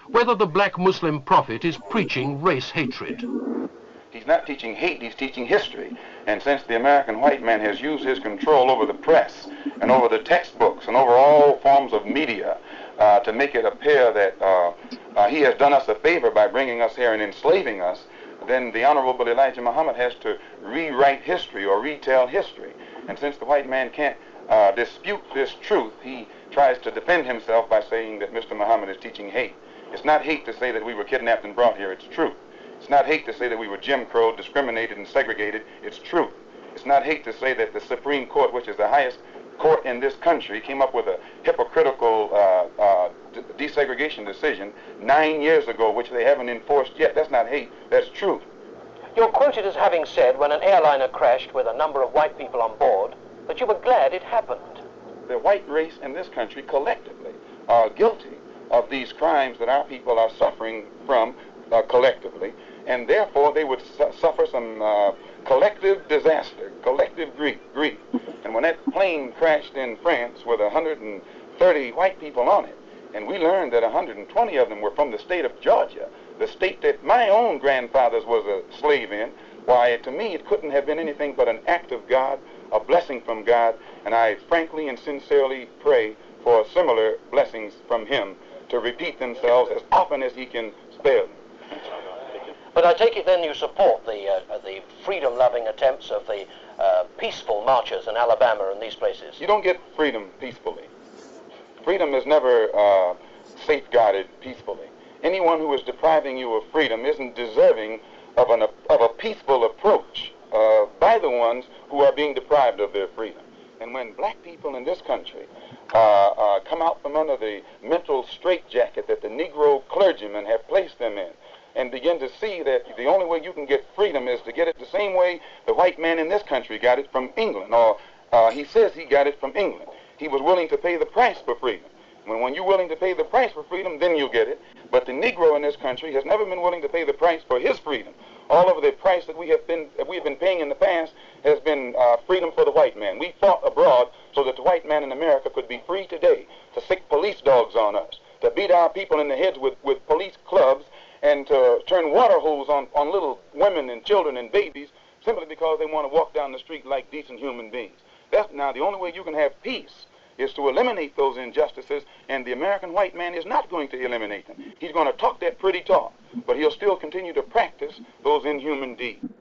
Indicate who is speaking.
Speaker 1: whether the black Muslim prophet is preaching race hatred.
Speaker 2: He's not teaching hate, he's teaching history. And since the American white man has used his control over the press and over the textbooks and over all forms of media to make it appear that he has done us a favor by bringing us here and enslaving us, then the Honorable Elijah Muhammad has to rewrite history or retell history. And since the white man can't dispute this truth, he tries to defend himself by saying that Mr. Muhammad is teaching hate. It's not hate to say that we were kidnapped and brought here, it's truth. It's not hate to say that we were Jim Crow, discriminated and segregated, it's truth. It's not hate to say that the Supreme Court, which is the highest court in this country, came up with a hypocritical desegregation decision 9 years ago, which they haven't enforced yet. That's not hate, that's truth.
Speaker 3: You're quoted as having said when an airliner crashed with a number of white people on board that you were glad it happened.
Speaker 2: The white race in this country collectively are guilty of these crimes that our people are suffering from collectively, and therefore they would suffer some collective disaster, collective grief. And when that plane crashed in France with 130 white people on it, and we learned that 120 of them were from the state of Georgia, the state that my own grandfather was a slave in, why, to me, it couldn't have been anything but an act of God, a blessing from God, and I frankly and sincerely pray for similar blessings from him to repeat themselves as often as he can spare them.
Speaker 3: But I take it then you support the freedom-loving attempts of the peaceful marchers in Alabama and these places.
Speaker 2: You don't get freedom peacefully. Freedom is never safeguarded peacefully. Anyone who is depriving you of freedom isn't deserving of a peaceful approach by the ones who are being deprived of their freedom. And when black people in this country come out from under the mental straitjacket that the Negro clergymen have placed them in, and begin to see that the only way you can get freedom is to get it the same way the white man in this country got it from England, or he says he got it from England. He was willing to pay the price for freedom. When you're willing to pay the price for freedom, then you'll get it. But the Negro in this country has never been willing to pay the price for his freedom. All of the price that we have been paying in the past has been freedom for the white man. We fought abroad so that the white man in America could be free today to sick police dogs on us, to beat our people in the heads with police clubs, and to turn water hose on little women and children and babies simply because they want to walk down the street like decent human beings. That's now the only way you can have peace is to eliminate those injustices, and the American white man is not going to eliminate them. He's going to talk that pretty talk, but he'll still continue to practice those inhuman deeds.